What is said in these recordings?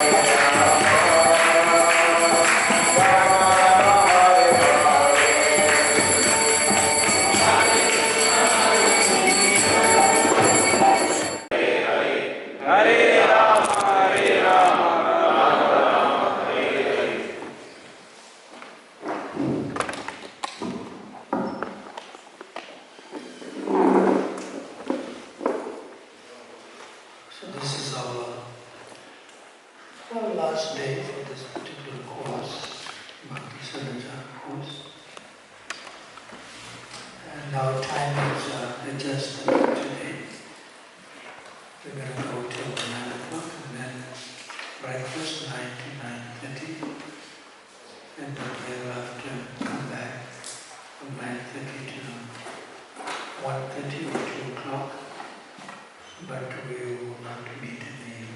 Our last day for this particular course, Bhakti Sadacara course, and our time is adjusted today. We're going to go till 9 o'clock and then breakfast 9 to 9:30, and then we'll have to come back from 9:30 to 1:30 or 2 o'clock, but we will not meet in the evening.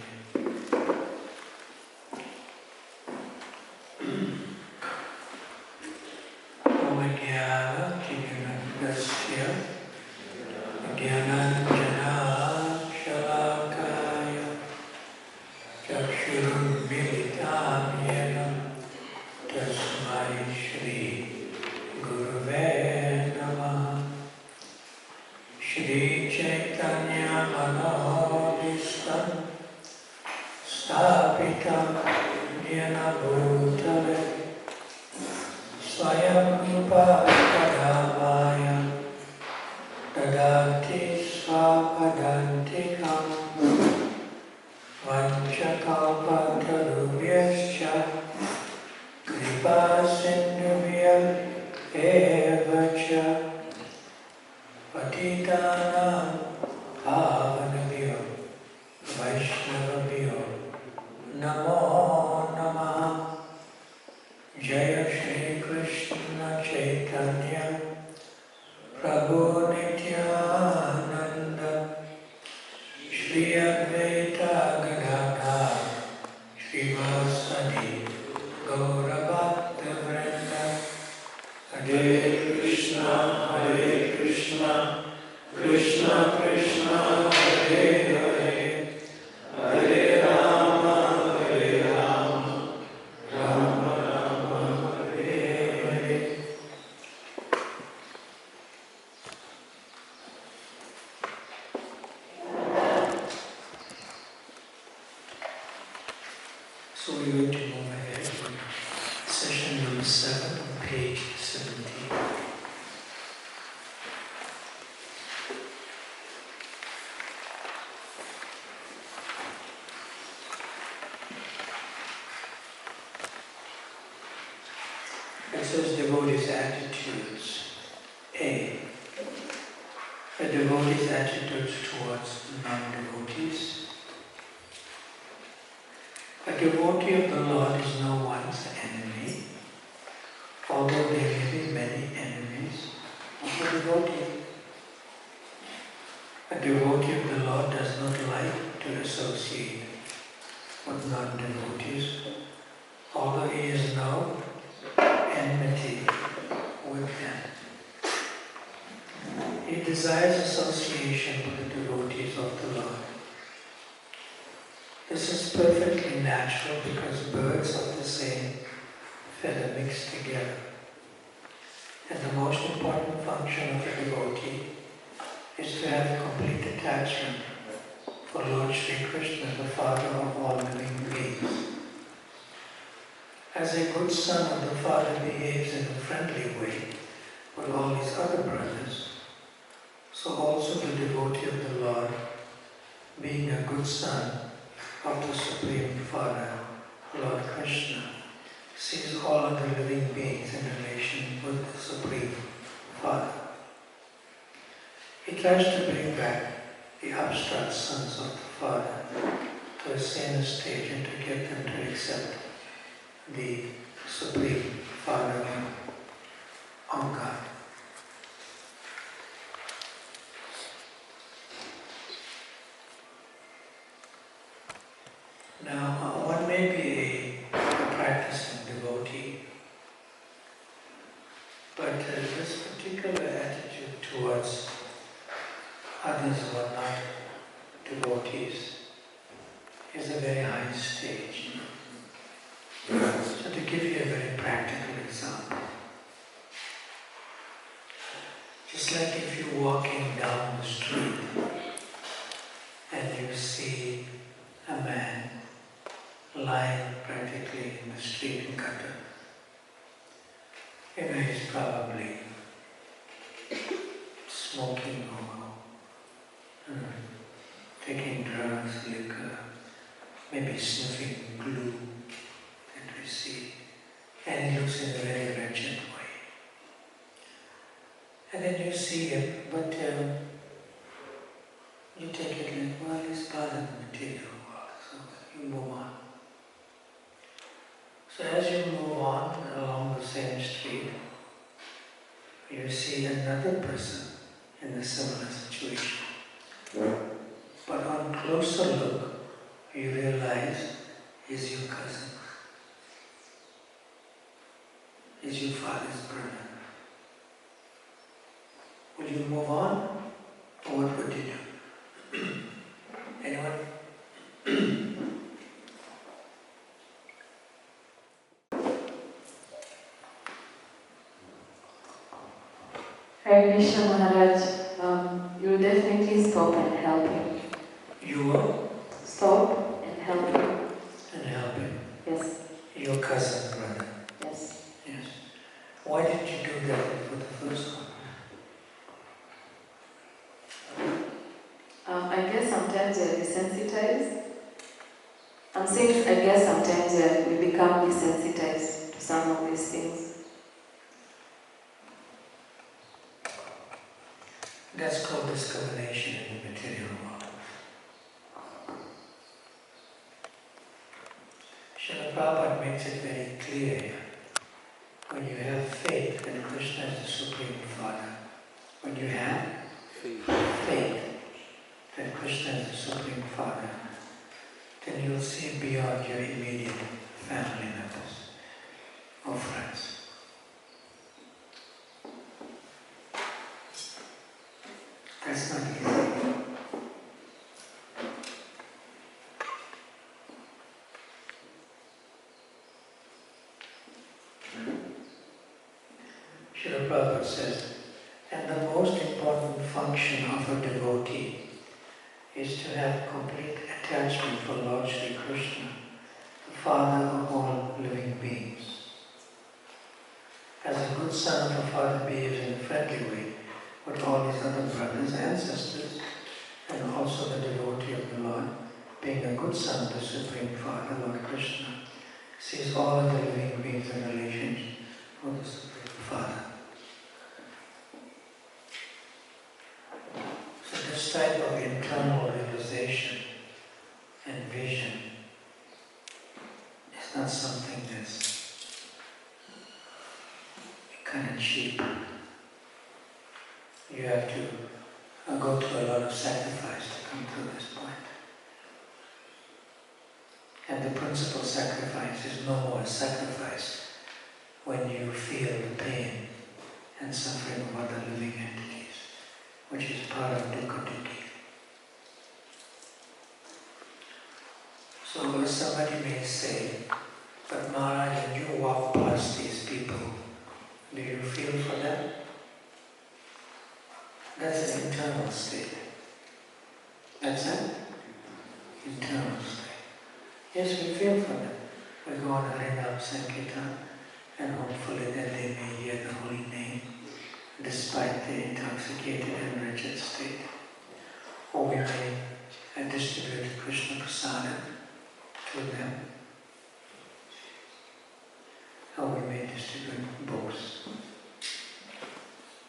So we're going to move ahead with session number 7 on page 17. It says devotees' attitudes. A devotee's attitudes towards non-devotees. A devotee of the Lord is no one's enemy, although there may be many enemies of a devotee. A devotee of the Lord does not like to associate with non-devotees, although he has no enmity with them. He desires association with the devotees of the Lord. This is perfectly natural because birds of the same feather mix together. And the most important function of a devotee is to have complete attachment for Lord Sri Krishna, the Father of all living beings. As a good son of the Father behaves in a friendly way with all his other brothers, so also the devotee of the Lord, being a good son of the Supreme Father, Lord Krishna, sees all other living beings in relation with the Supreme Father. He tries to bring back the upstart sons of the Father to a saner stage and to get them to accept the Supreme Father of God. Now, one may be a practicing devotee, but this particular attitude towards others who are not devotees is a very high stage. So to give you a very practical example, just like if you're walking down the street and you see a man lying practically in the street in gutter, you know he's probably smoking or taking drugs, liquor, maybe sniffing glue that we see, and he looks in a very wretched way. And then you see him, but you take it like, well, he's part of the material world, so you move on. So as you move on along the same street, you see another person in a similar situation. But on closer look, you realize he's your cousin. He's your father's brother. Will you move on? Or what would you do? Anyone? Hare Krishna Maharaj, you definitely stop and help him. You will? Stop and help him. And help him? Yes. Your cousin brother? Yes. Yes. Why did you do that for the first one? I guess sometimes we are desensitized. I'm saying I guess sometimes we become desensitized to some of these things. That's called discrimination in the material world. Srila Prabhupada makes it very clear when you have faith that Krishna is the Supreme Father, when you have faith that Krishna is the Supreme Father, then you'll see beyond your immediate family members or friends. That's not easy. Srila Prabhupada says, and the most important function of a devotee is to have complete attachment for Lord Sri Krishna, the Father of all living beings. As a good son of the Father behaves in a friendly way with all his other brothers and sisters, and also the devotee of the Lord, being a good son of the Supreme Father, Lord Krishna, sees all of the living beings in relationship with the Supreme Father. So this type of internal realization and vision is not something that's kind of cheap. You have to go through a lot of sacrifice to come to this point. And the principal sacrifice is no more a sacrifice when you feel the pain and suffering of other living entities, which is part of dukkha dukkhi. So somebody may say, but Maharaj, when you walk past these people, do you feel for them? That's an internal state. That's an internal state. Yes, we feel for them. We go on Harinam Sankirtan, and hopefully then they may hear the holy name, despite the intoxicated and wretched state. Or we may distribute Krishna Prasadam to them. Or we may distribute books.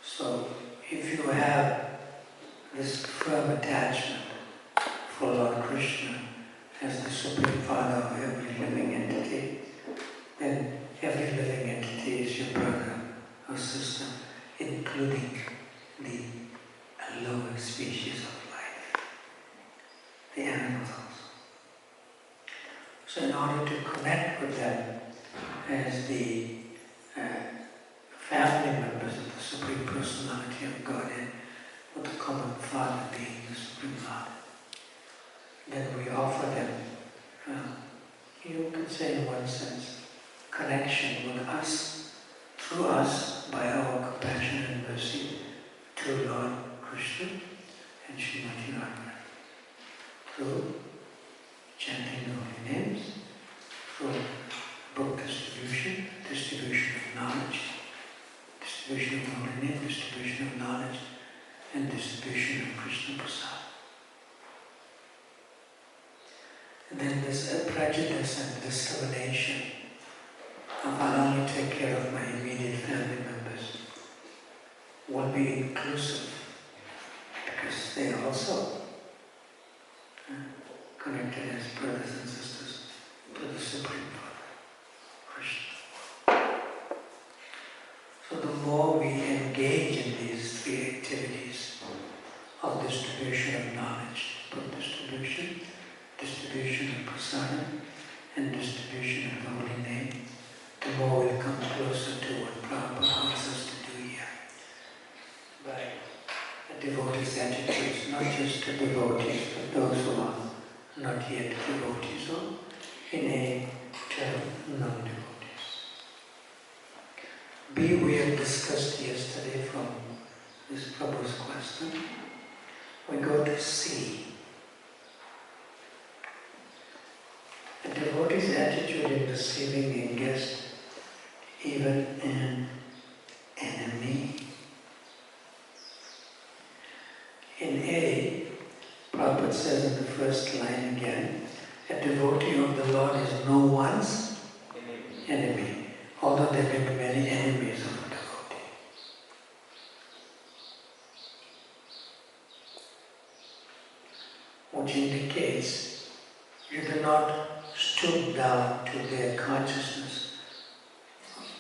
So, if you have this firm attachment for Lord Krishna as the Supreme Father of every living entity, then every living entity is your brother or sister, including the lower species of life, the animals also. So in order to connect with them as the family members of the Supreme Personality of Godhead, with the common Father being the Supreme Lord, then we offer them you could say in one sense, connection with us, through us, by our compassion and mercy to Lord Krishna and Srimati Radharani. Through chanting the holy names, through book distribution, distribution of knowledge, distribution of the holy name, distribution of knowledge, and distribution of Krishna Prasad. And then this prejudice and discrimination of I'll only take care of my immediate family members will be inclusive because they are also connected as brothers and sisters to the Supreme Father, Krishna. So the more we engage in these three activities of distribution of knowledge, book distribution, distribution of prasadam, and distribution of the holy name, the more we'll come closer to what Prabhupada wants us to do here. By a devotee's attitudes, not just to devotees, but those who are not yet devotees, or in a term, non-devotees. B, we have discussed yesterday from this Prabhu's question. We go to C. A devotee's attitude in receiving a guest, even an enemy. In A, Prabhupada says in the first line again, a devotee of the Lord is no one's enemy, although there may be many enemies of a devotee. Which indicates you do not stoop down to their consciousness.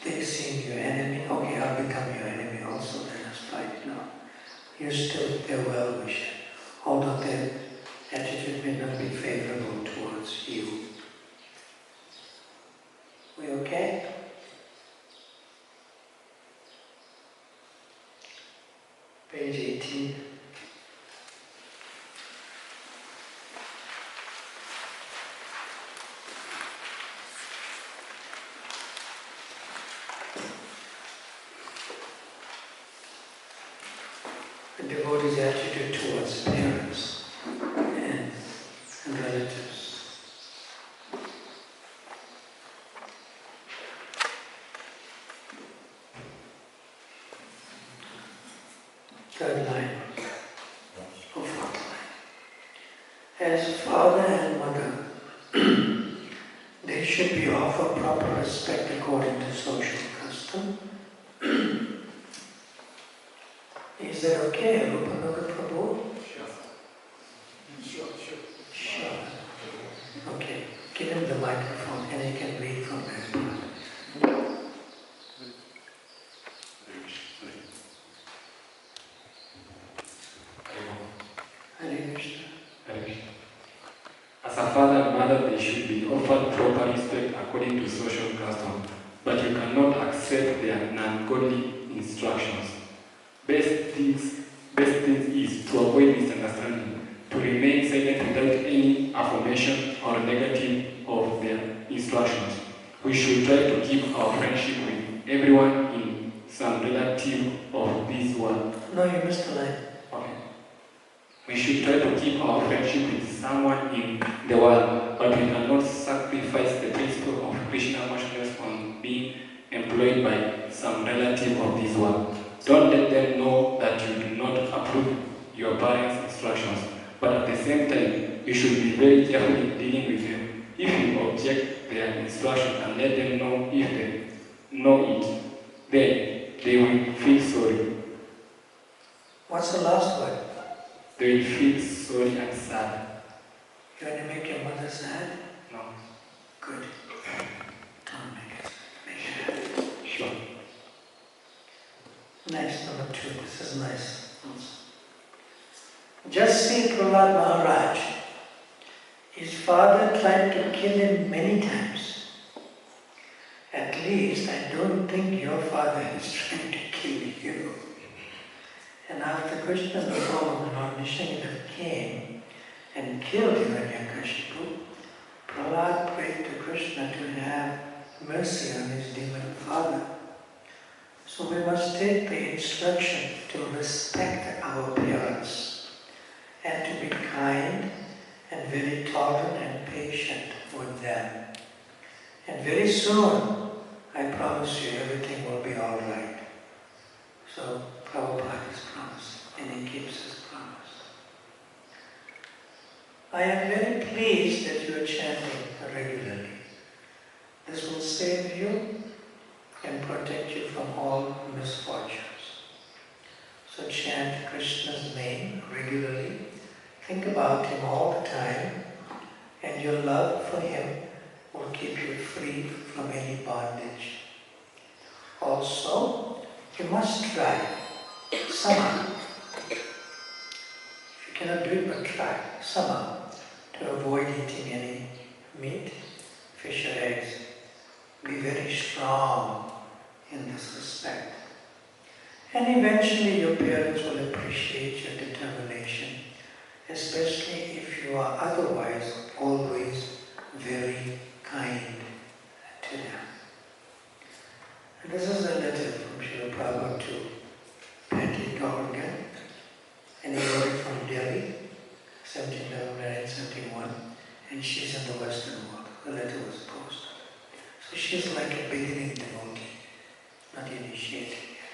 They seem your enemy, okay, I'll become your enemy also, then let's fight. No. You're still their well-wisher, although their attitude may not be favorable towards you. We okay? Page 18. The devotee's attitude towards parents and relatives. Third line, or fourth line. As father and mother, they should be offered proper respect according to social custom. Is that okay, Rupanuga Prabhu? Sure. Okay, give him the microphone and he can read from that part. Hare Krishna. As a father and mother, they should be offered proper respect according to social custom, but you cannot accept their non-godly instructions. Best things is to avoid misunderstanding, to remain silent without any affirmation or negative of their instructions. We should try to keep our friendship with everyone in some relative of this world. No, you missed the line. Okay. We should try to keep our friendship with someone in the world, but we cannot sacrifice the principle of Krishna consciousness on being employed by some relative of this world. Don't let them know that you do not approve your parents' instructions, but at the same time, you should be very careful in dealing with them. If you object their instructions and let them know if they know it, then they will feel sorry. What's the last word? They will feel sorry and sad. You want to make your mother sad? No. Good. Don't make it happy. Sure. Next, number 2. This is nice. Just see Brhat Maharaj. His father tried to kill him many times. At least I don't think your father is trying to kill you. And after Krishna, the form of Lord Nishimha, came and killed Hiranyakashipu, Prahlad prayed to Krishna to have mercy on his demon father. So we must take the instruction to respect our parents and to be kind and very tolerant and patient with them. And very soon, I promise you, everything will be all right. So Prabhupada is promised, and he keeps his promise. I am very pleased that you are chanting regularly. This will save you and protect you from all misfortunes. So chant Krishna's name regularly. Think about him all the time, and your love for him will keep you free from any bondage. Also, you must try somehow. If you cannot do it, but try somehow to avoid eating any meat, fish or eggs. Be very strong in this respect. And eventually your parents will appreciate your determination, especially if you are otherwise always very kind to them. And this is a letter from Srila Prabhupada to Patty Dorgan, and he wrote it from Delhi, 17 November 1971, and she's in the Western world. The letter was posted. So she's like a beginning devotee, not initiated yet.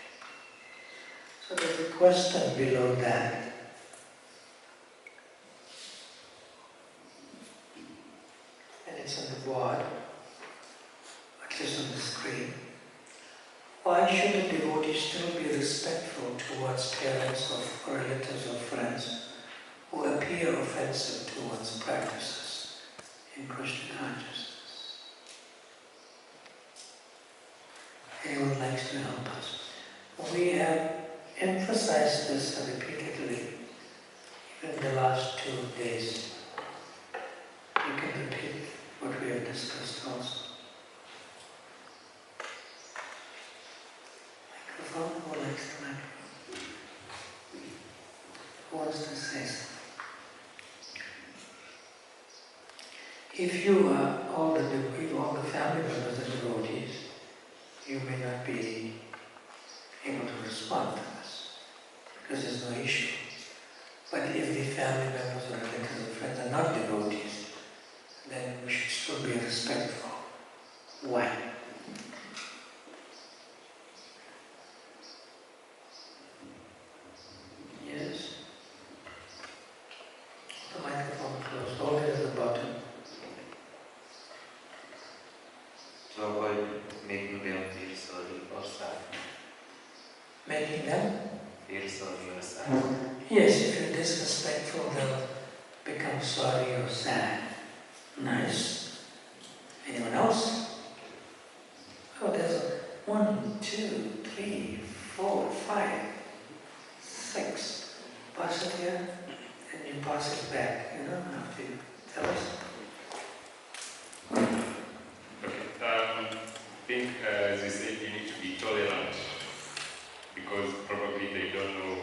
So there's a question below that. And it's on the board, at least on the screen. Why should a devotee still be respectful towards parents or relatives or friends who appear offensive to one's practices in Krishna consciousness? Anyone likes to help us? We have emphasized this repeatedly in the last 2 days. You can repeat what we have discussed also. Microphone? Who likes the microphone? Who wants to say something? If you are all the family members are devotees, you may not be able to respond to this, because there's no issue. But if the family members or relatives or friends are not devotees, then we should still be respectful. Why? Yes? The microphone closed. Hold it at the bottom. To avoid making them feel sorry or sad. Making them? Feel sorry or sad. Yes, if you're disrespectful, they'll become sorry or sad. Nice. Anyone else? Oh, there's 1, 2, 3, 4, 5, 6. Pass it here, and you pass it back. You don't have to tell us. Okay. I think, as you said, you need to be tolerant because probably they don't know,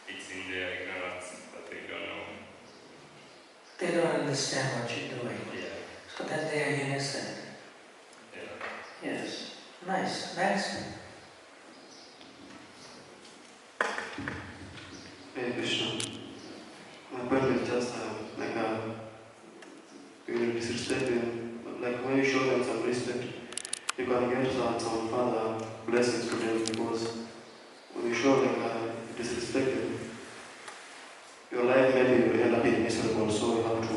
it's in their ignorance that they don't know. They don't understand what you're doing. Yeah. So that they are innocent. Yeah. Yes. Nice. Next. Hey Krishna, my parents is just you disrespect them, like when you show them some respect, you can get some further blessings to them, because when you show them disrespect them, your life maybe will end up being miserable, so you have to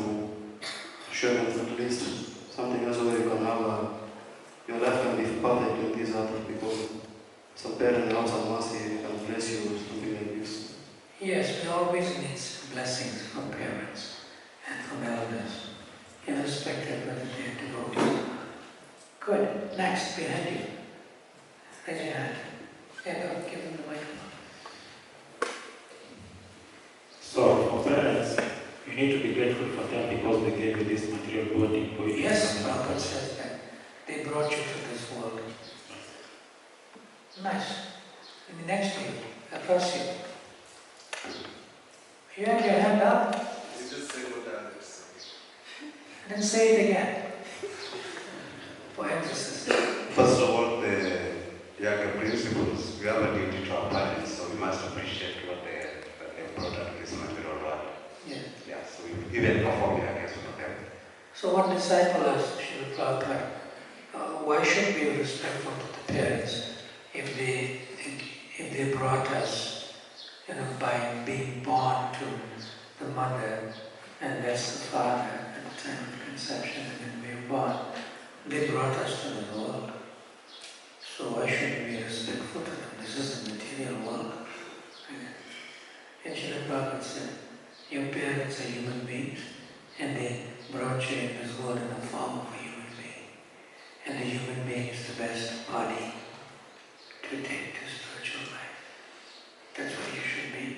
show them at least something else where you can have your life can be perfect in these other people. Some parents have some mercy and bless you, something like this. Yes, we always need blessings from parents and from elders, irrespective whether they are devotees. Good. Next, behind you. Raise your hand. Yeah, go. Give them the microphone. So, for parents, you need to be grateful for them because they gave you this material body. Yes, Prabhupada says that. They brought you to this world. Nice. And next to you, across you. You had your hand up. You just say what others say. I didn't say for emphasis. First of all, the younger principles, we have a duty to our parents, so we must appreciate what they brought out in this material world. Yeah. Yeah, so we even perform the against for them. So one disciple asked Srila Prabhupada, why should we be respectful to the parents if they brought us, by being born to the mother and that's the father at the time of conception and then we were born. They brought us to the world. So why shouldn't we be respectful to them? This is the material world. And Srila Prabhupada said, your parents are human beings and they brought you in this world in the form of a human being. And the human being is the best body to take to spiritual life. That's why you should be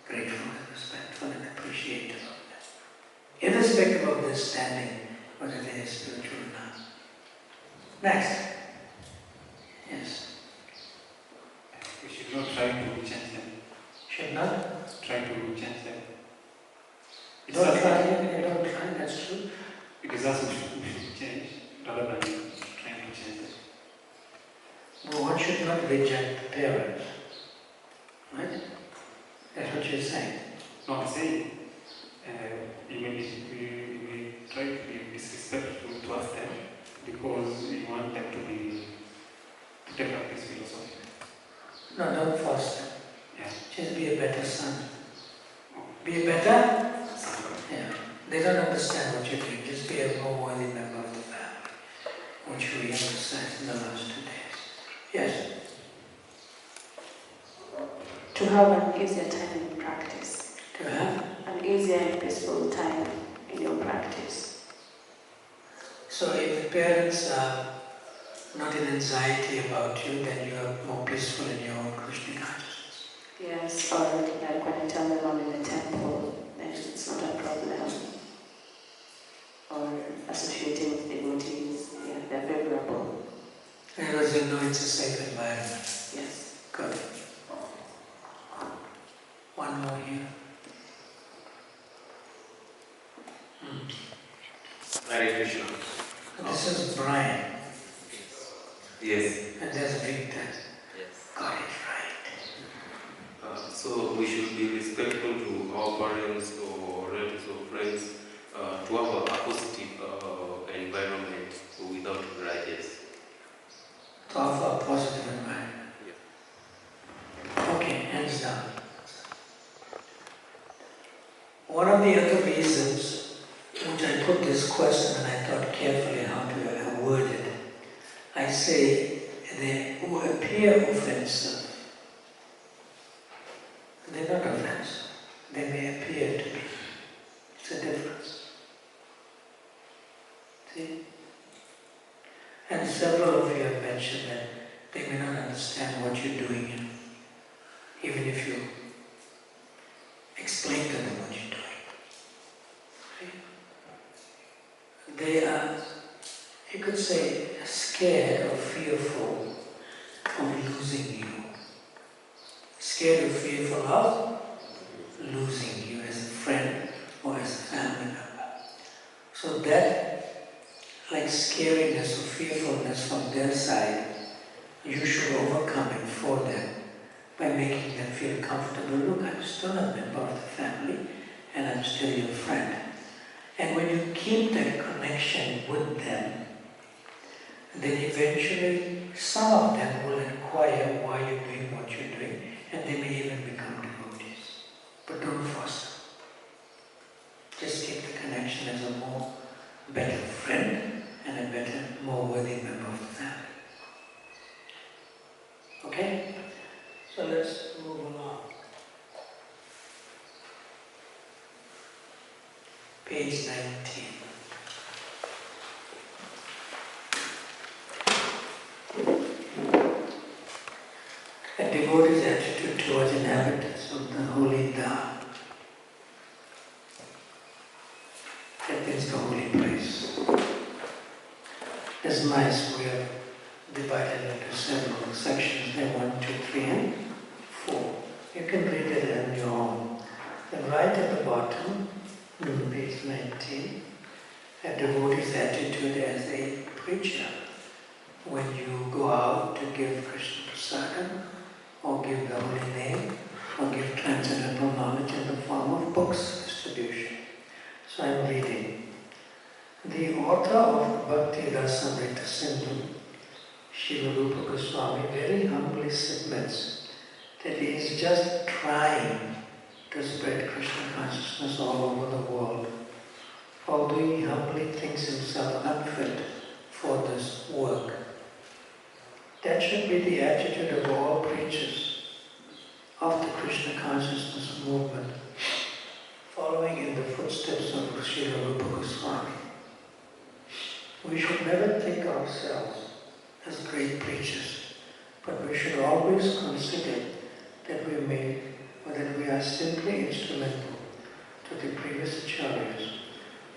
grateful and respectful and appreciative of them. Irrespective of their standing, whether they are spiritual or not. Next. Yes. We should not try to change them. Should not? Try to change them. Don't try, that's true. Because that's what we should change rather than trying to change them. But one should not reject the parents. Right? That's what you're saying. No, I'm saying we try to be disrespectful towards them because we want them to take up this philosophy. No, don't force them. Yeah. Just be a better son. Be a better? Yeah. They don't understand what you're doing. Just be a more worthy member of the family, which we emphasized in the last 2 days. Yes? To have an easier time in practice. To have? An easier and peaceful time in your practice. So if the parents are not in anxiety about you, then you are more peaceful in your own Krishna consciousness. Yes, or like when I tell them I'm in the temple, then it's not a problem. Or associating with devotees, yeah, they're favorable. In other words, they know it's a safe environment. Yes. Good. One more here. Hare Krishna. This is Brian. Yes. And there's Victor. Yes. Got it right. So we should be respectful to our parents or relatives or friends to have a positive environment without grudges. To offer a positive environment. Yeah. Okay, hands down. One of the other reasons which I put this question and I thought carefully how to word it, I say they who appear offensive, they're not offensive. They may appear to be. It's a difference. See? And several of you have mentioned that they may not understand what you're doing, even if you explain to them what you're doing. They are, you could say, scared or fearful of losing you. Scared or fearful of losing you as a friend or as a family member. So that, like scariness or fearfulness from their side, you should overcome it for them by making them feel comfortable. Look, I'm still a member of the family and I'm still your friend. And when you keep that connection with them, then eventually some of them will inquire why you're doing what you're doing, and they may even become devotees. But don't force them. Just keep the connection as a more better friend and a better, more worthy member of the family. Okay? So let's move along. Page 19. A devotee's attitude towards inhabitants of the holy Dham. That means the holy place. It's nice, we have divided into several sections there, 1, 2, 3, and 4. You can read it on your own. And right at the bottom, on page 19, a devotee's attitude as a preacher. when you go out to give Krishna Prasadam, or give the holy name, or give transcendental knowledge in the form of books distribution. So I am reading. The author of Bhakti Rasamrita Sindhu, Srila Rupa Goswami, very humbly submits that he is just trying to spread Krishna consciousness all over the world, although he humbly thinks himself unfit for this work. That should be the attitude of all preachers of the Krishna consciousness movement, following in the footsteps of Srila Rupa Goswami. We should never think ourselves as great preachers, but we should always consider that we are simply instrumental to the previous acharyas,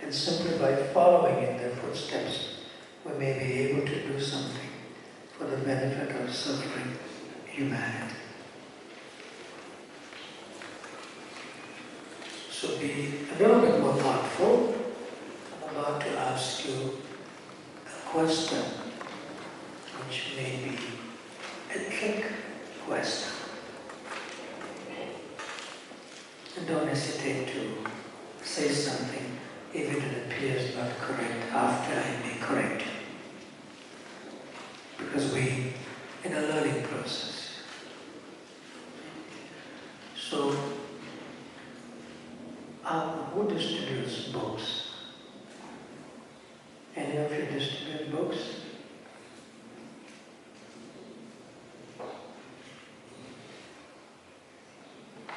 and simply by following in their footsteps, we may be able to do something for the benefit of suffering humanity. So be a little bit more thoughtful. I'm about to ask you a question which may be a trick question. And don't hesitate to say something even if it appears not correct after I may correct you. Because we in a learning process. So, who distributes books? Any of you distribute books?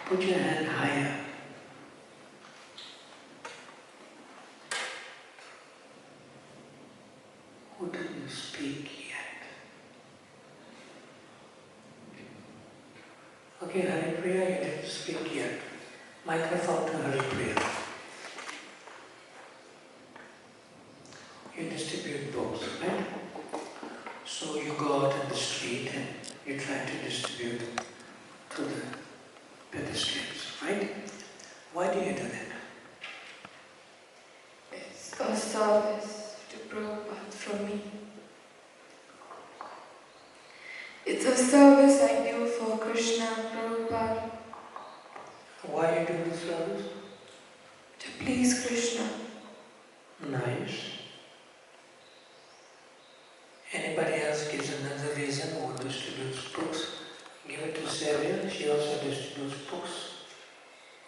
Put your hand higher. Who didn't speak yet? Okay, Haripriya, you didn't speak yet. Microphone to Haripriya. You distribute books, right? So you go out in the street and you try to distribute to the pedestrians, right? Why do you do that? It's a service to Prabhupada from me. It's a service I do for Krishna and Prabhupada. Why you do this service? To please Krishna. Nice. Anybody else gives another reason who distributes books? Give it to Savia, she also distributes books.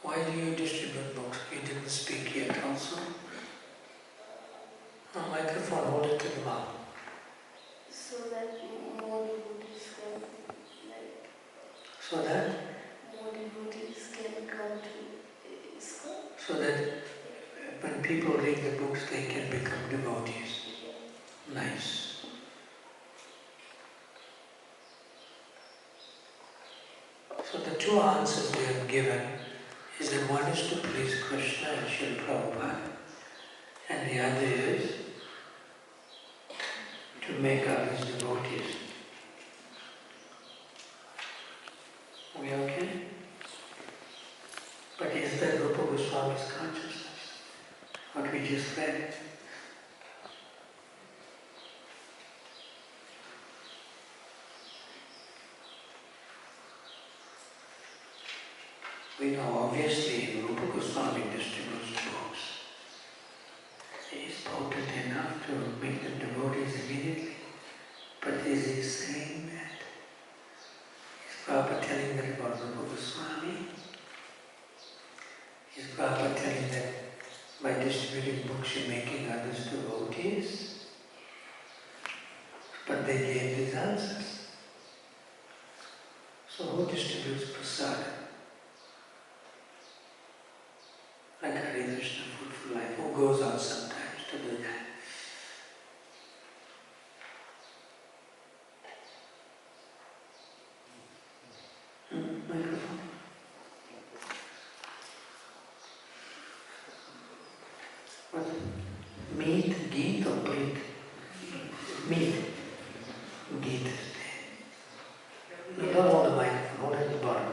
Why do you distribute books? You didn't speak yet also. A microphone, hold it to the mouth. So that more devotees can, So that? more devotees can come to ISKCON. So that when people read the books, they can become devotees. Nice. So the two answers we have given is that one is to please Krishna and Srila Prabhupada, and the other is to make others devotees. We okay? But is that Rupa Goswami's consciousness? What we just read? We know obviously Rupa Goswami distributes books. He is potent enough to make them devotees immediately. But is he saying that? Is Prabhupada telling that about Rupa Goswami? Is Prabhupada telling that by distributing books you're making others devotees? But they gave these answers. So who distributes prasadam? Like Hare Krishna Food for Life, who goes out sometimes to do that. Microphone. What? Meat, Geet or Preet? Meat. Geet is there. No, don't hold the microphone, hold it at the bottom.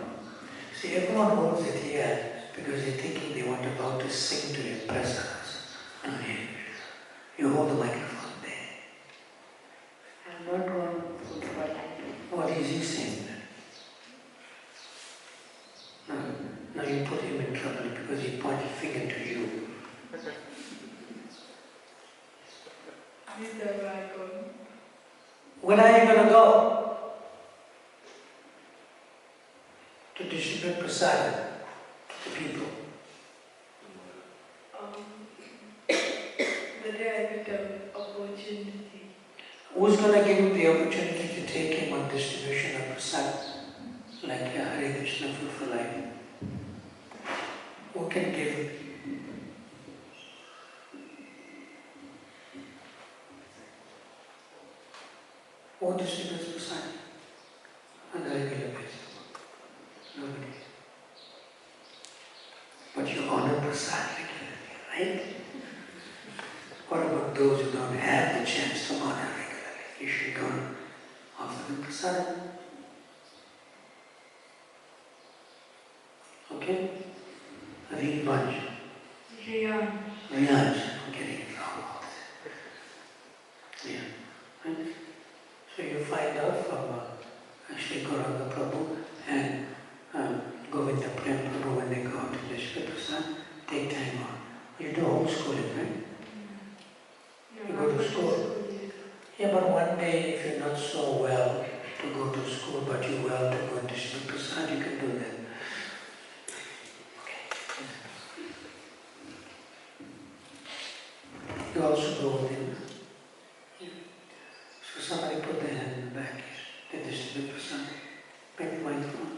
I'm not going food for life. What is he saying then? Now you put him in trouble because he pointed finger to you. When are you going to go? To distribute prasadam to the people. The day I get an opportunity. Who's going to give him the opportunity to take him on distribution of prasadam? Like Hare Krishna Food for Life. Who can give him? Who distributes prasadam on a regular basis? Nobody. But you honor prasad regularly, right? What about those who don't have the chance to honor regularly? You should go and offer them prasadam. Okay? Read bunch. Riyaj. I'm getting it wrong all the time. Yeah. Right? So you find out from actually Gauranga Prabhu and Govinda Prem Prabhu when they go out to distribute prasad, take time on. You do homeschooling, right? You go to school. Yeah, but one day if you're not so well to go to school, but you're well to go and distribute prasad, you can do that. You also go with him. So somebody put their hand in the back here. They distribute prasad. Make the microphone.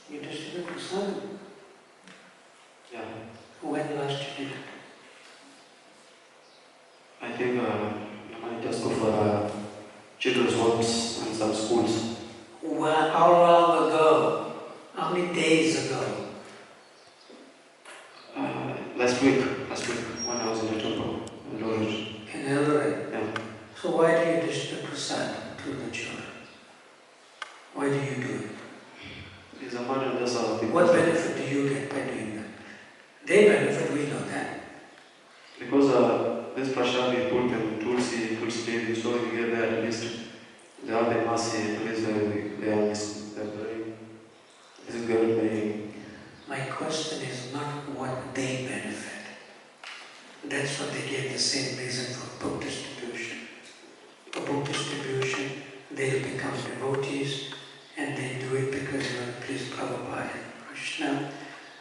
You distribute prasad? Yeah. When last you did it? I think I might just go for children's homes and some schools. Well, how long ago? How many days ago? Last week, when I was in the temple in Eldoret. In Eldoret? Yeah. So why do you distribute prasad to the children? Why do you do it? It's a matter just of What benefit do you get by doing that? They benefit, we know that. Because this prasad we put in Tulsi Devi, so you get there at least they have the mercy, at least they are very. This is good. My question is not what they benefit. That's what they gave the same reason for book distribution. For book distribution, they'll become devotees and they do it because they want to please Prabhupada and Krishna.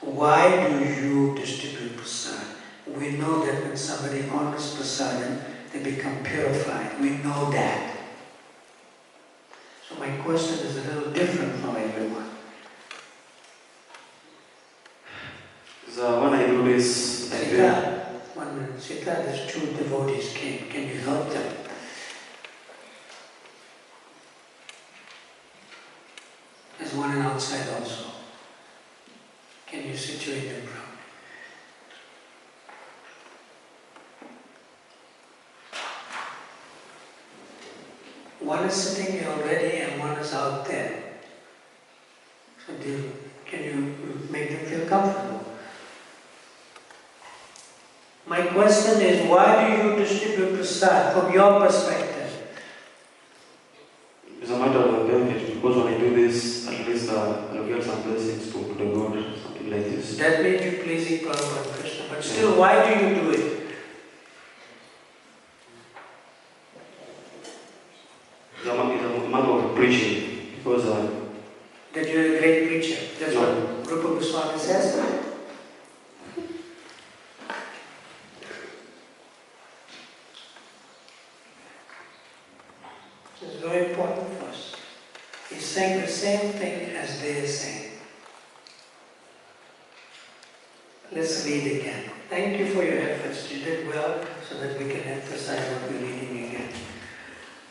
Why do you distribute prasad? We know that when somebody honors prasadam, they become purified. We know that. So my question is a little different from everyone. So when I do this, I feel... Sita, 1 minute. Sita, there's 2 devotees came. Can you help them? There's one outside also. Can you situate them properly? One is sitting here already and one is out there. So can you make them feel comfortable? My question is, why do you distribute prasad from your perspective? It's a matter of benefit, because when I do this, at least I'll get some blessings to the God, something like this. That means you're pleasing Prabhupada and Krishna, but still, why do you do it? It's a matter of preaching, because... that you're a great preacher. That's no. what Rupa Goswami says. It's very important for us. He's saying the same thing as they are saying. Let's read again. Thank you for your efforts. You did well, so that we can emphasize what we're reading again.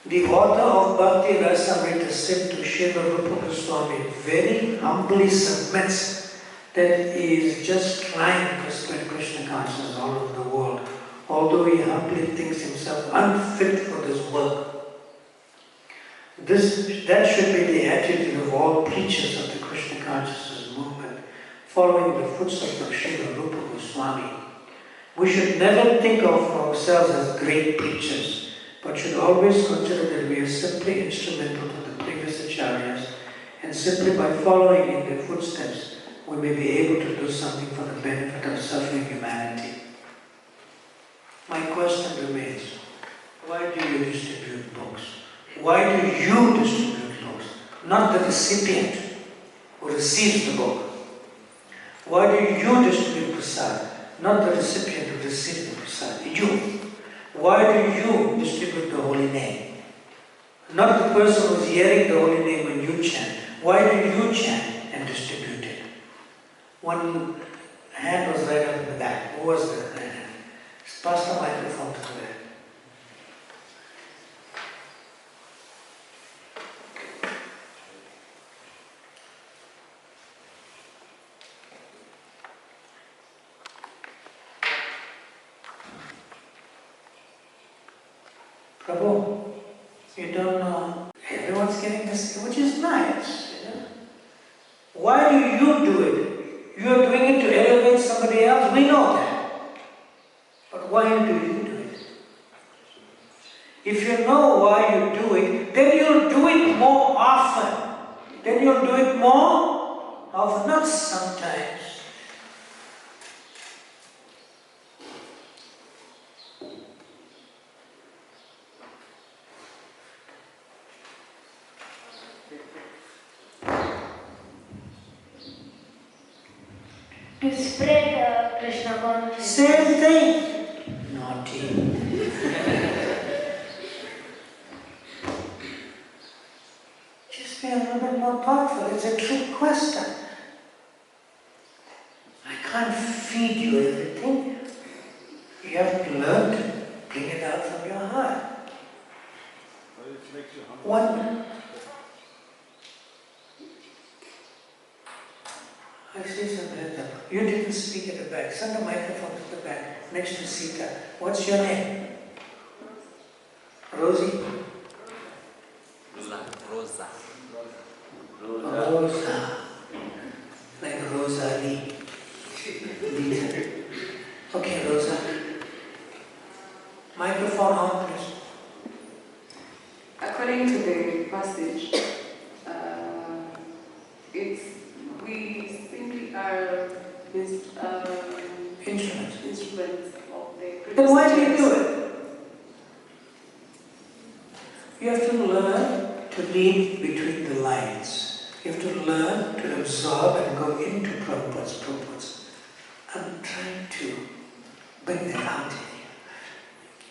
The author of Bhakti Rasamrita said to Srila Rupa Goswami very humbly submits that he is just trying to spread Krishna consciousness all over the world, although he humbly thinks himself unfit for this work. That should be the attitude of all preachers of the Krishna consciousness movement, following the footsteps of Srila Rupa Goswami. We should never think of ourselves as great teachers, but should always consider that we are simply instrumental to the previous acharyas, and simply by following in their footsteps, we may be able to do something for the benefit of suffering humanity. My question remains, why do you distribute books? Why do you distribute books? Not the recipient who receives the book. Why do you distribute prasad? Not the recipient who receives the prasad. You. Why do you distribute the holy name? Not the person who is hearing the holy name when you chant. Why do you chant and distribute it? One hand was right up in the back. Who was the hand? Pass the microphone to the back. Prabhu, you don't know. Everyone's getting this, which is nice. You know? Why do you do it? You are doing it to elevate somebody else. We know that. But why do you do it? If you know why you do it, then you'll do it more often. Then you'll do it more often, not sometimes. To spread Krishna consciousness. Same thing. Naughty. Just be a little bit more thoughtful. It's a trick question. I can't feed you everything. You have to learn to bring it out from your heart. One. I see some hands up. You didn't speak at the back. Send the microphone to the back, next to Sita. What's your name? Rosie? Rosa. Rosa. Like Rosalie. Okay, Rosa. Microphone on, please. According to the passage, we simply are instruments of the. Then why do you do it? You have to learn to read between the lines. You have to learn to absorb and go into Prabhupada's purpose. I'm trying to bring that out in you.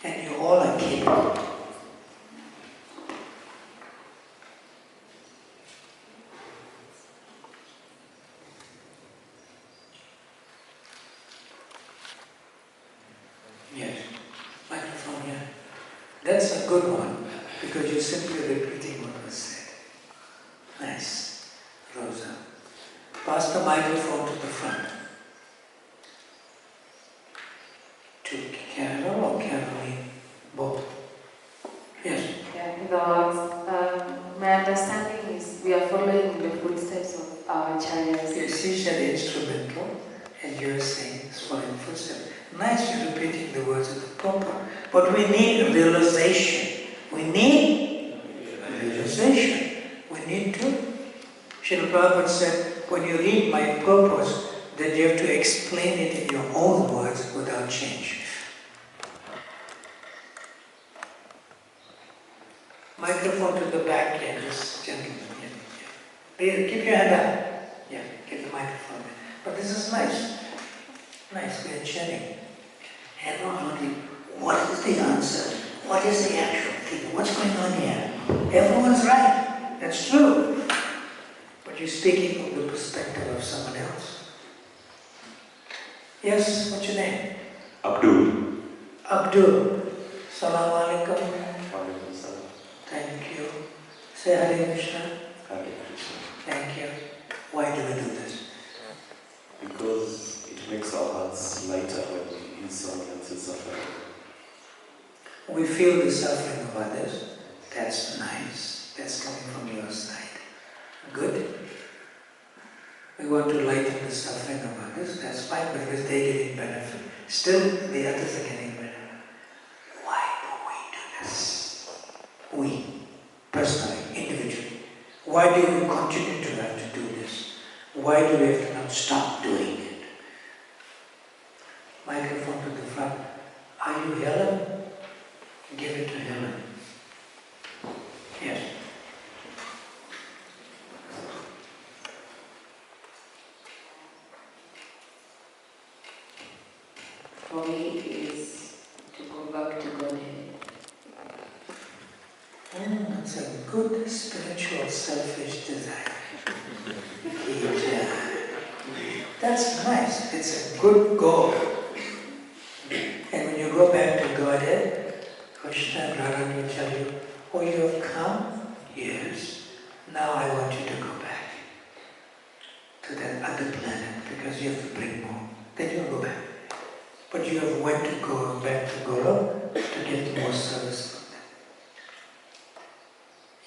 And you all are capable. Yes, microphone here. That's a good one, because you're simply repeating what was said. Nice. Rosa. Pass the microphone to the front. To Carol or Caroline? Both. Yes. Yeah, in the words, my understanding is we are following the footsteps of our acharyas. Yes, she said instrumental, and you're saying it's following footsteps. Nice, you're repeating the words of the proper. But we need realization. We need realization. We need to. Srila Prabhupada said, when you read my purpose, then you have to explain it in your own words without change. Microphone to the back, yeah, this gentleman. Yeah. Keep your hand up. Yeah, get the microphone. But this is nice. Nice, we are chatting. Everyone's wondering, what is the answer? What is the actual thing? What's going on here? Everyone's right. That's true. But you're speaking from the perspective of someone else. Yes, what's your name? Abdul. Abdul. Salaam alaikum. Thank you. Say Hare Krishna. Hare Krishna. Thank you. Why do we do this? Because it makes our hearts lighter when we see someone else's suffering. We feel the suffering of others. That's nice. That's coming from your side. Good. We want to lighten the suffering of others. That's fine, because they're getting benefit. Still, the others are getting better. Why do we do this? We, personally, individually. Why do we continue to have to do this? Why do we have to not stop doing it? Microphone to the front. Are you Helen? Give it to Helen. Yes. For me is to go back to Godhead. It's a good spiritual selfish desire. That's nice. It's a good goal. And when you go back to Godhead, Krishna and Radha will tell you, oh, you have come? Yes. Now I want you to go back to that other planet because you have to bring more. Then you'll go back. But you have went to go back to Guru to get more service from them.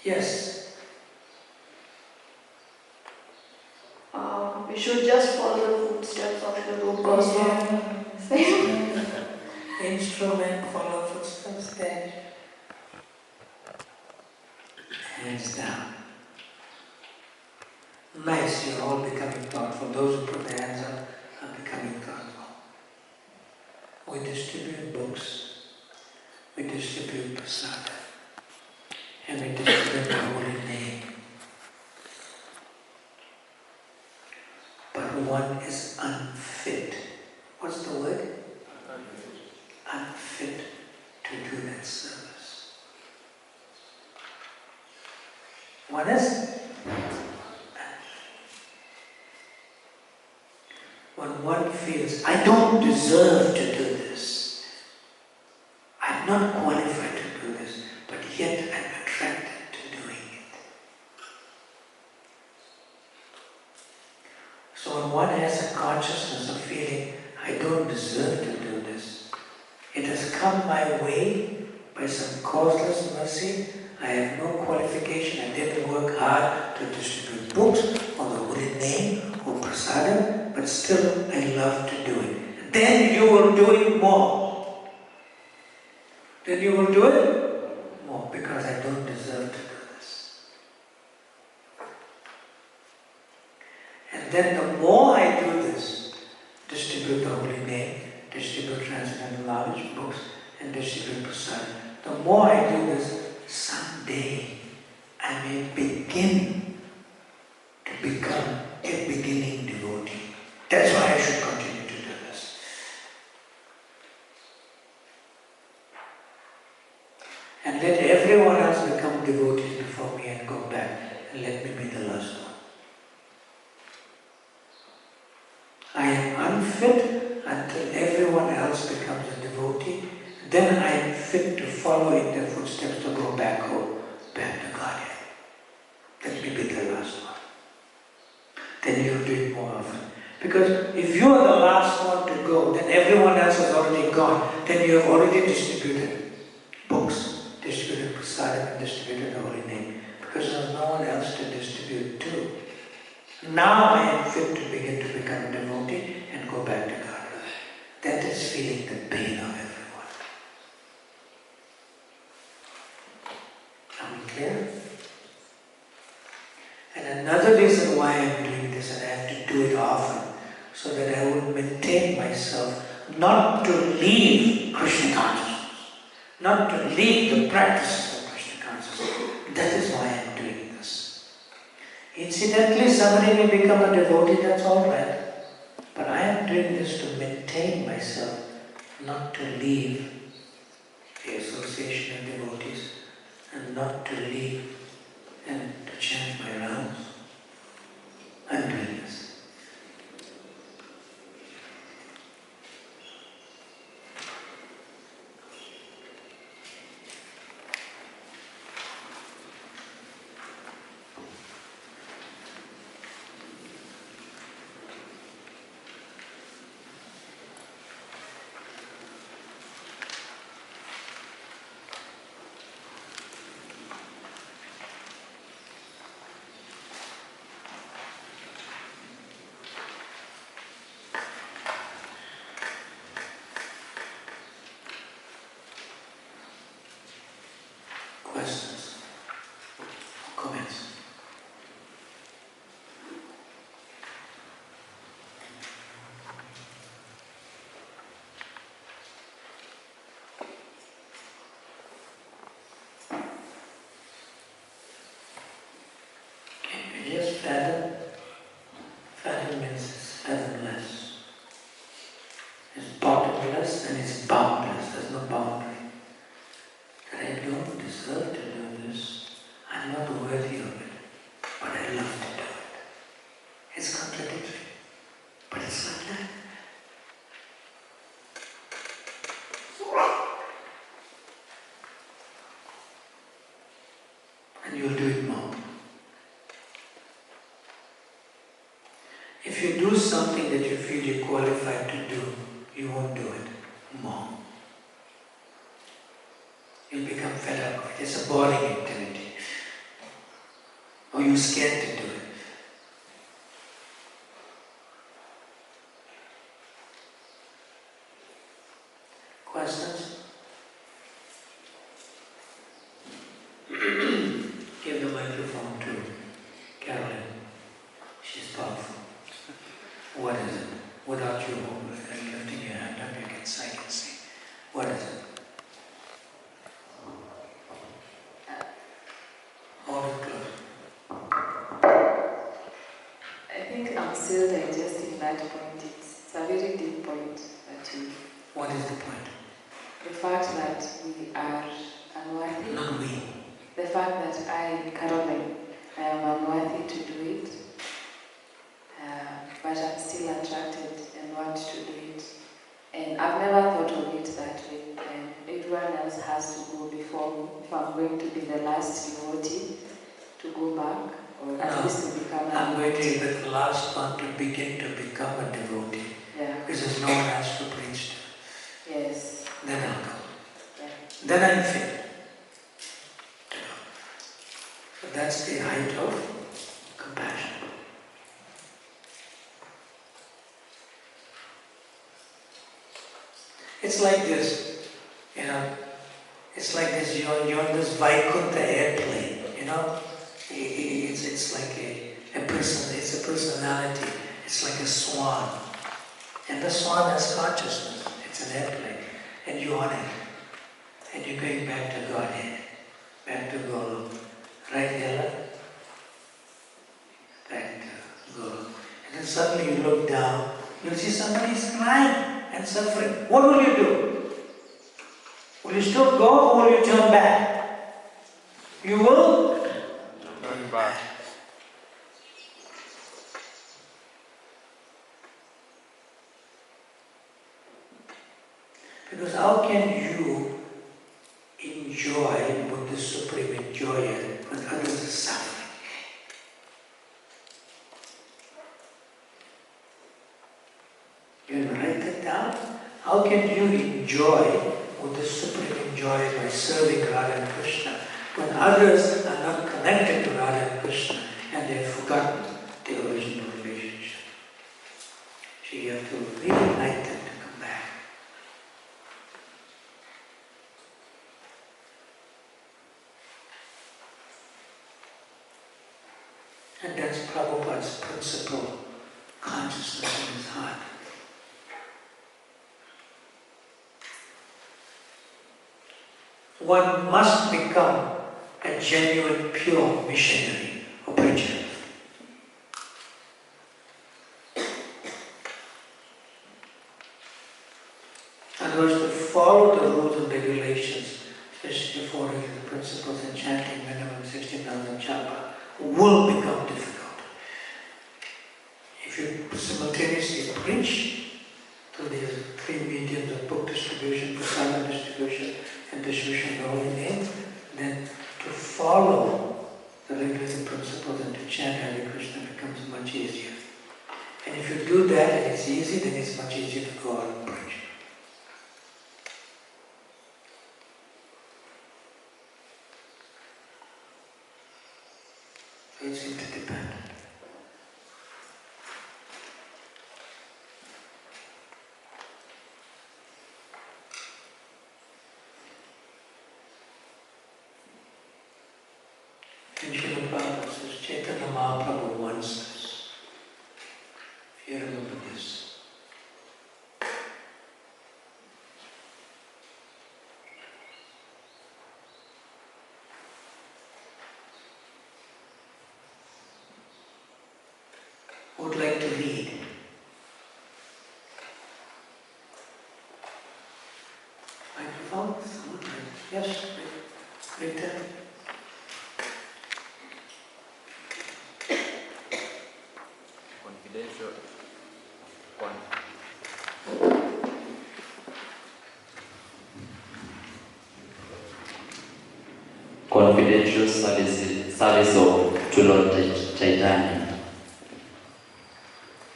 Yes. We should just follow the footsteps of the Rupa Swami. Instrument, follow footsteps there. Hands down. Nice, you're all becoming thoughtful. Those who put their hands up are becoming thoughtful. We distribute books, we distribute prasada, and we distribute the holy name. But one is unfit. What's the word? Unfit to do that service. One is? When one feels, I don't deserve to do this. I'm not qualified to do this, but yet I'm attracted to doing it. So when one has a consciousness of feeling, I don't deserve to do this, it has come my way by some causeless mercy, I have no qualification, I didn't work hard to distribute books or the holy name or prasadam, but still I love to do it. Then you will do it more. Then you will do it more because I don't deserve to do this. And then the more I do this, distribute the holy name, distribute transcendental knowledge, books, and distribute prasadam, the more I do this, someday I may begin to become a beginning devotee. That's why I should continue to do this. And let everyone else become devotees before me and go back, and let me be the last one. I am unfit until everyone else becomes a devotee. Then I am fit to follow in their footsteps to go back home, back to Godhead. Let me be the last one. Then you'll do it more often. Because if you are the last one to go, then everyone else has already gone. Then you have already distributed books, distributed prasadam, and distributed the holy name. Because there's no one else to distribute to. Now I am fit to begin to become a devotee and go back to Godhead. That is feeling the pain of everyone. Are we clear? And another reason why I am doing this, and I have to do it often, so that I would maintain myself not to leave Krishna consciousness, not to leave the practices of Krishna consciousness. That is why I am doing this. Incidentally, somebody may become a devotee, that's all right. But I am doing this to maintain myself, not to leave the association of devotees, and not to leave and to change my rounds. I'm doing this. It's bottomless and it's boundless. There's no boundary. That I don't deserve to do this. I'm not worthy of it. But I love to do it. It's contradictory. But it's like that. And you'll do it more. If you do something that you feel you're qualified to do, you won't do it more. You'll become fed up of it. It's a boring activity. Or you're scared to do it. Questions? Give the microphone to Carolyn. She's powerful. What is it? Without you lifting your hand up, I can see. What is it? Hold it close. I think I'm still digesting that point. It's a very deep point that you... What is the point? The fact that we are unworthy. Not we. The fact that I, Caroline, I am unworthy to do it. But I'm still attracted and want to do it. And I've never thought of it that way. And everyone else has to go before me. If I'm going to be the last devotee, to go back, or at least to become I'm going to be the last one to begin to become a devotee. Yeah. Because no one else to preach to. Yes. Then I'll go. Yeah. Then I'm fit. So that's the height of compassion. It's like this, it's like this, you're on this Vaikuntha airplane, it's like a person, it's a personality, it's like a swan. And the swan has consciousness, it's an airplane, and you're on it. And you're going back to Godhead, back to Golo. Right, Yella? Back to Golo. And then suddenly you look down, you'll see somebody's crying and suffering. What will you do? Will you still go or will you turn back? You will Turn back. Because how can you enjoy what the Supreme enjoyer when others are suffering? You write that down. How can you enjoy what the Supreme enjoys by serving Radha and Krishna when others are not connected to Radha and Krishna and they have forgotten the original relationship? So you have to reunite them to come back. And that's Prabhupada's principle, consciousness in his heart. One must become a genuine, pure missionary or preacher. In other words, to follow the rules and regulations, especially the 4 principles and chanting minimum 16,000 japa, will become difficult. If you simultaneously preach through these 3 mediums of book distribution, prasadam distribution, and distribution of the holy name, then to follow the regulating principles and to chant Hare Krishna becomes much easier. And if you do that and it's easy, then it's much easier to go out and preach. So it's interdependent. And Srila Prabhupada says, Chaitanya Mahaprabhu wants this. If you remember this. Who would like to read? Microphone? Yes, Victor. Confidential. Confidential service of to Lord Chaitanya.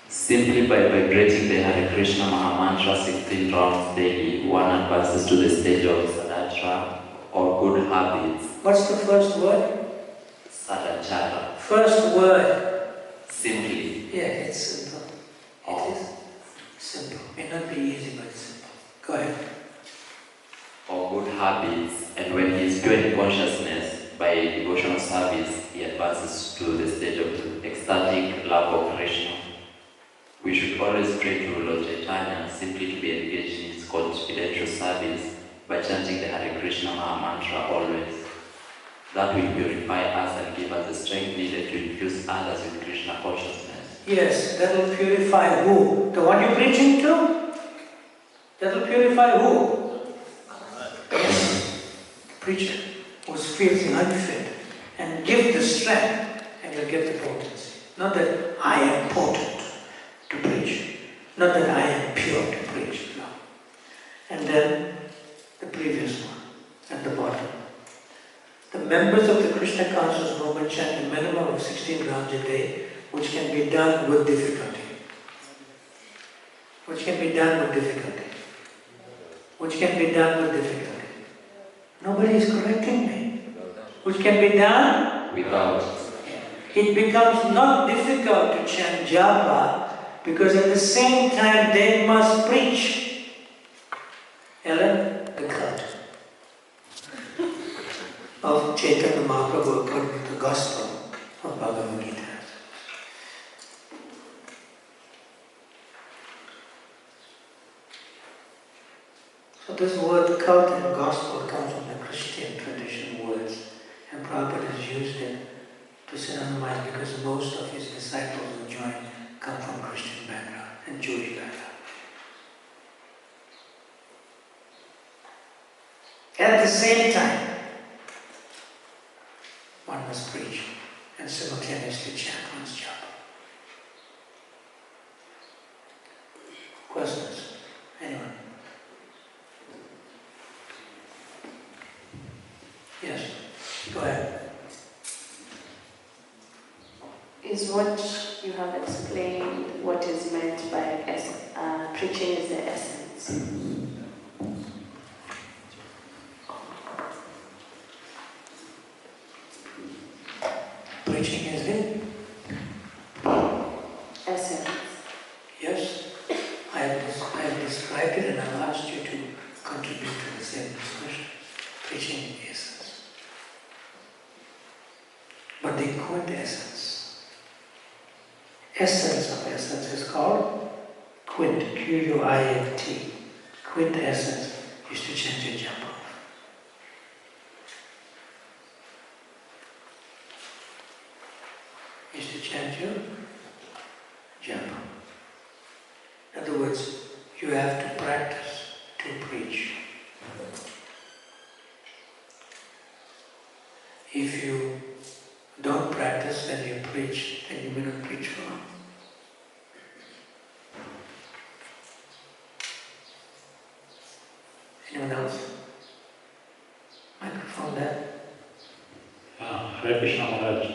Simply by vibrating the Hare Krishna Maha Mantra 16 rounds daily, one advances to the stage of Sadacara or good habits. What's the first word? Sadacara. First word. Simply. Yeah, it's simple. It is simple. May not be easy, but it's simple. Go ahead. Or good habits, and when he is pure in consciousness, by devotional service, he advances to the stage of ecstatic love of Krishna. We should always pray to Lord Chaitanya simply to be engaged in his confidential service by chanting the Hare Krishna Maha Mantra always. That will purify us and give us the strength needed to infuse others with Krishna consciousness. Yes, that will purify who? The one you're preaching to? That will purify who? Yes, the preacher who's feeling unfit, and give the strength and you'll get the potency. Not that I am potent to preach, not that I am pure to preach, no. And then the previous one at the bottom. The members of the Krishna conscious movement chant a minimum of 16 rounds a day, which can be done with difficulty. Which can be done with difficulty. Which can be done with difficulty. Nobody is correcting me. Which can be done without. It becomes not difficult to chant japa because at the same time they must preach. Ellen, the cult of Chaitanya Mahaprabhu according to the Gospel of Bhagavad Gita. So this word cult and gospel comes from the Christian tradition words, and Prabhupada has used it to synonymize because most of his disciples who join come from Christian background and Jewish background. At the same time, one must preach and simultaneously chant one's japa. Questions? Anyone? Yes, go ahead. Is what you have explained what is meant by preaching is the essence? Preaching is it? Essence. Yes, I have described it and I've asked you to contribute to the same discussion. Preaching is the essence. But the quintessence, essence of essence is called quint, Q-U-I-N-T. Quintessence is to chant your japa. Is to chant your japa. In other words, you have to practice to preach. If you don't practice and you preach, then you may not preach well. Anyone else? Microphone there. Hare Krishna Maharaj.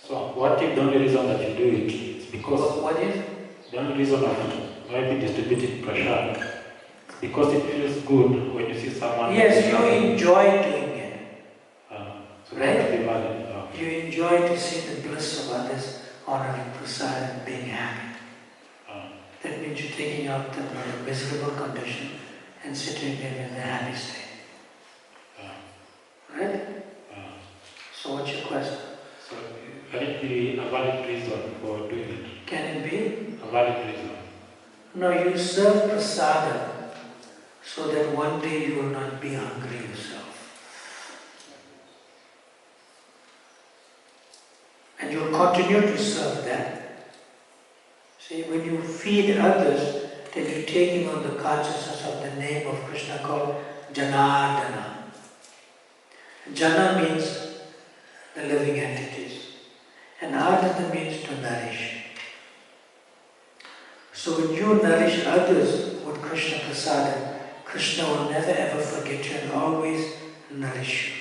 So what if the only reason that you do it is because... What is? The only reason of maybe distributing prasad is because it feels good when you see someone... Yes, you enjoy doing it. So right? Be valid. You enjoy to see the bliss of others honoring prasad and being happy. That means you're taking out them from a miserable condition and sitting there in a happy state. Right? So what's your question? So can it be a valid reason for doing it? Can it be? A valid reason. No, you serve prasadam so that one day you will not be hungry yourself. And you'll continue to serve that. See, when you feed others, then you're taking on the consciousness of the name of Krishna called Janardana. Jana means the living entities, and Ardana means to nourish. So when you nourish others with Krishna Prasadam, Krishna will never ever forget you and always nourish you.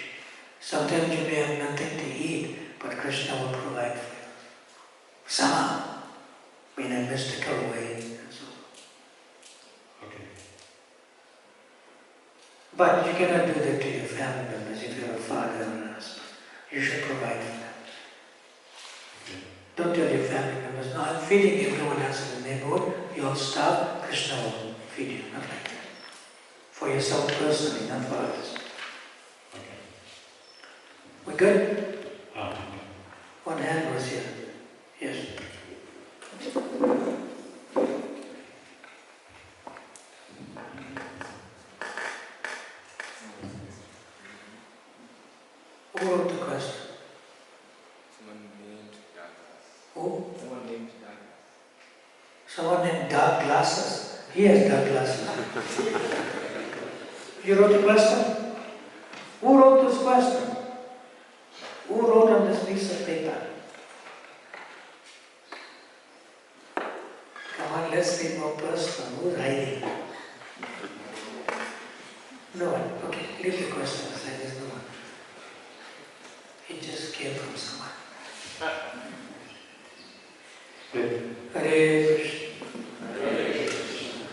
Sometimes you may have nothing to eat, but Krishna will provide for you. Somehow, in a mystical way, and so on. Okay. But you cannot do that to your family members if you have a father or a husband. You should provide for them. Don't tell your family members, no, I'm feeding everyone else in the neighborhood, you all starve, Krishna will feed you. Not like that. For yourself personally, not for others. Okay. We good? Okay. One hand was here. Yes. Who wrote the question? Someone named Douglas. Who? Someone named Douglas. Someone named Dark Glasses. He has dark glasses. You wrote the question? Who wrote this question? Who wrote on this piece of paper? Come on, let's be more personal. Who's hiding? No one. Okay, leave the question aside. There's no one. It just came from someone. Hare Krishna. Hare Krishna.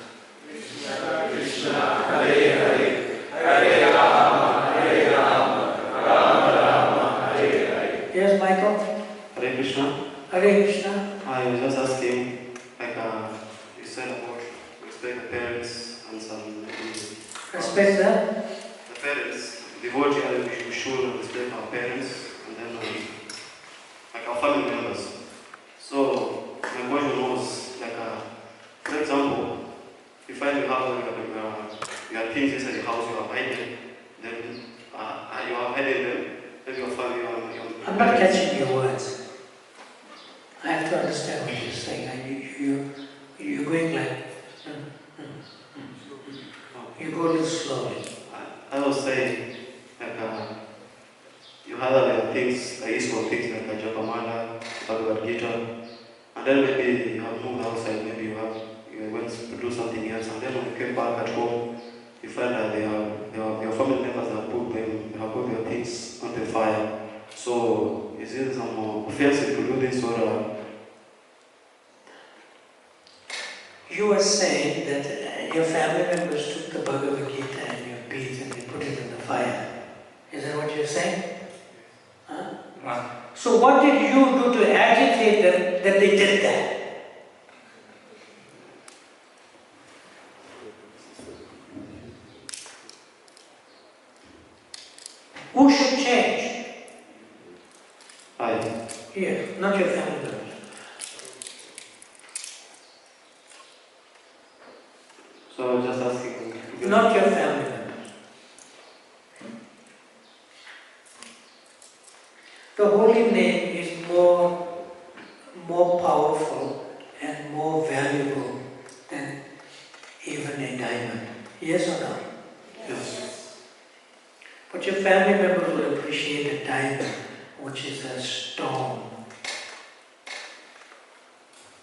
Krishna Krishna. Hare Hare. Hare Rama. Hare Rama. Rama Rama. Hare Hare. Yes, Michael? Hare Krishna. Hare Krishna. I was just asking, like you said about respect the parents and some... Respect them? The parents. Devotee, we should respect our parents and then like our family members. So my question was like, for example, if I have you have things inside the house you have hidden, then you have hidden them, then your family. I'm not catching your words. I have to understand what you're saying. And you're going like, you go a little slowly. I was saying, like, you have other things, ISKCON things like Japamala, Bhagavad Gita, and then maybe you have moved outside, maybe you went to do something else, and then when you came back at home, you find that your family members have put your things on the fire. So, is it some offensive to do this, or? You were saying that your family members took the Bhagavad Gita and your beads and they put it in the fire. Is that what you're saying? Huh? Wow. So what did you do to agitate them that they did that? Who should change? I. Here, not your family members. So I was just asking. Not your family members. The holy name is more powerful and more valuable than even a diamond. Yes or no? Yes. But your family members will appreciate a diamond, which is a stone.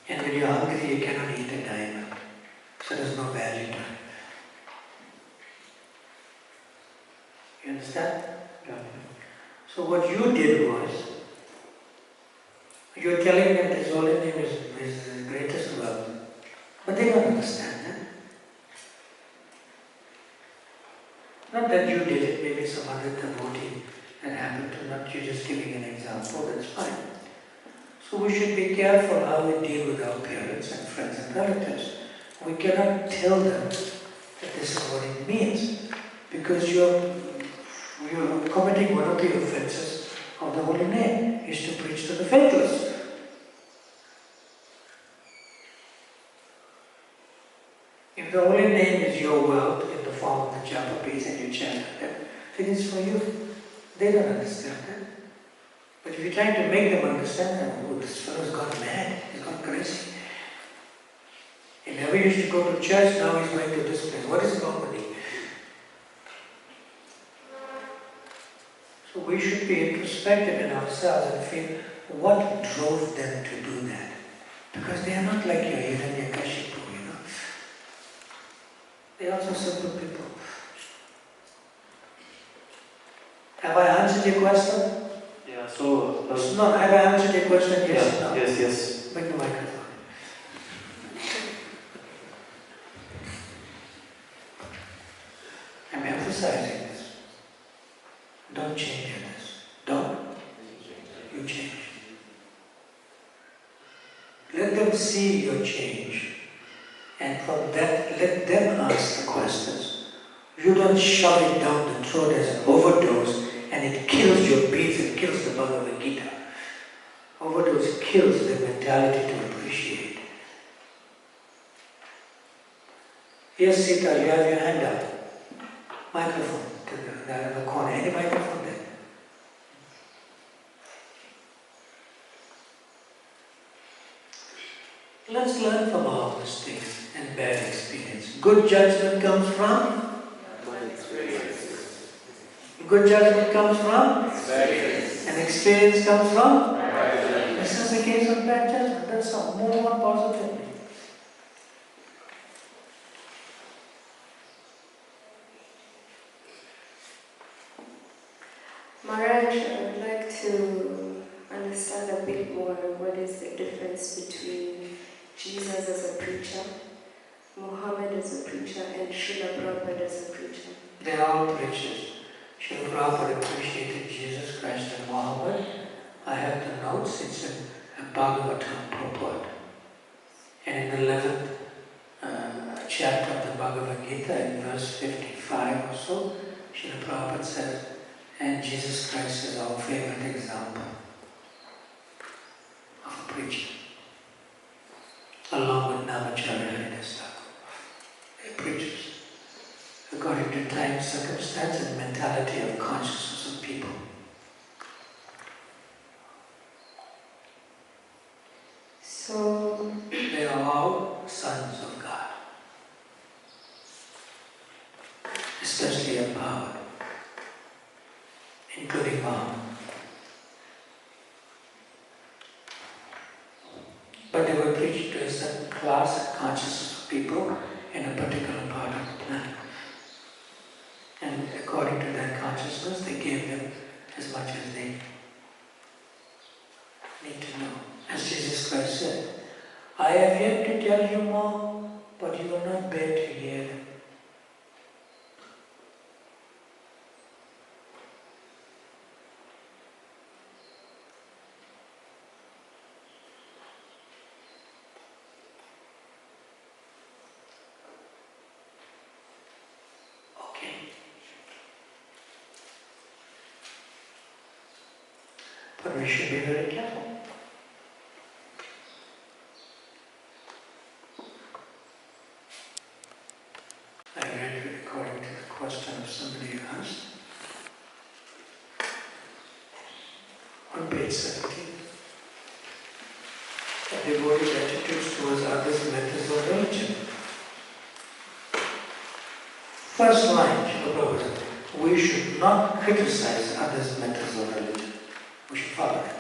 And when you're hungry, you cannot eat a diamond. So there's no value to it. You understand? Yeah. So what you did was, you're telling them this holy name is the greatest wealth. But they don't understand that. Not that you did it, maybe some other devotee that happened to, not you just giving an example, that's fine. So we should be careful how we deal with our parents and friends and relatives. We cannot tell them that this is what it means, because you're committing one of the offenses of the holy name, is to preach to the faithless. If the holy name is your wealth in the form of the japa beads and you chant them, then it's for you. They don't understand that. But if you try to make them understand that, oh, this fellow's gone mad, he's gone crazy. He never used to go to church, now he's going to this place. What is wrong with him? we should be introspective in ourselves and feel what drove them to do that. Because they are not like your Hiranyakashipu, you know. They are also simple people. Have I answered your question? Yeah, so... no, have I answered your question? Yes, yeah, no. Yes. Bring the microphone. I'm emphasizing this. Don't change others. Don't. You change. Let them see your change. And from that, let them ask the questions. You don't shove it down the throat as an overdose and it kills your beats and kills the Bhagavad Gita. Overdose kills the mentality to appreciate. Yes, Sita, you have your hand up. Microphone to the corner. Any microphone there? Let's learn from our mistakes and bad experience. Good judgment comes from? Good judgment comes from? Experience. And experience comes from? This is the case of bad judgment. That's all. Move on positively. Maharaj, I would like to understand a bit more what is the difference between Jesus as a preacher, Muhammad as a preacher, and Srila Prabhupada as a preacher. They are all preachers. Srila Prabhupada appreciated Jesus Christ and Muhammad. I have the notes. It's in a Bhagavata purport. And in the 11th chapter of the Bhagavad Gita, in verse 55 or so, Srila Prabhupada says, and Jesus Christ is our favorite example of a preacher, along with Namacharya Haridas Thakur. They're preachers, according to time, circumstance, and mentality of consciousness of people. So, they are all sons of God, especially empowered, including Muhammad. But they were preached to a certain class of consciousness of people in a particular part of the planet. And according to that consciousness, they gave them as much as they need to know. As Jesus Christ said, I have yet to tell you more, but you will not bear to hear them. Okay. But we should be very careful. I read it according to the question of somebody who asked. On page 17. Devoted attitudes towards others' methods of religion. First line, Srila Prabhupada, we should not criticize others' methods of religion. We should follow it.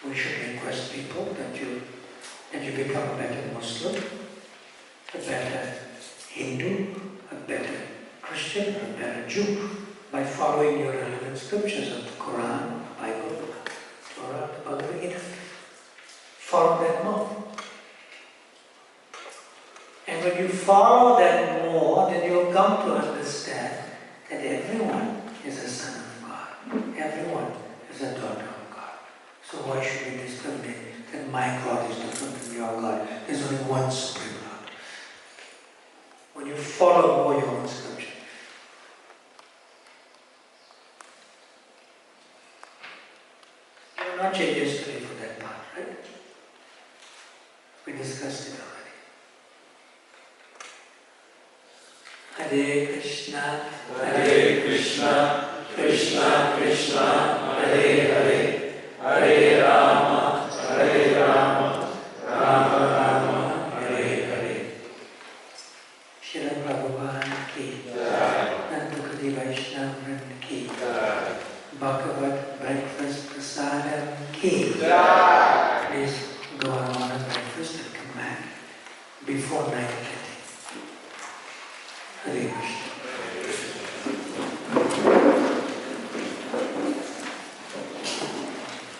We should request people that you become a better Muslim, a better Hindu, a better Christian, or a better Jew by following your relevant scriptures of the Quran, Bible, Torah, the Bhagavad Gita. Follow that more. And when you follow that more, then you'll come to understand that everyone is a son of God. Everyone is a daughter of God. So why should we discriminate that my God is different from your God? There's only one Supreme Lord. When you follow more your own scripture. You will not change yesterday for that part, right? We discussed it already. Hare Krishna, Krishna Krishna, Hare Hare, Hare Rama, Rama Rama, Hare Hare. Srila Bhagavan ki Jai.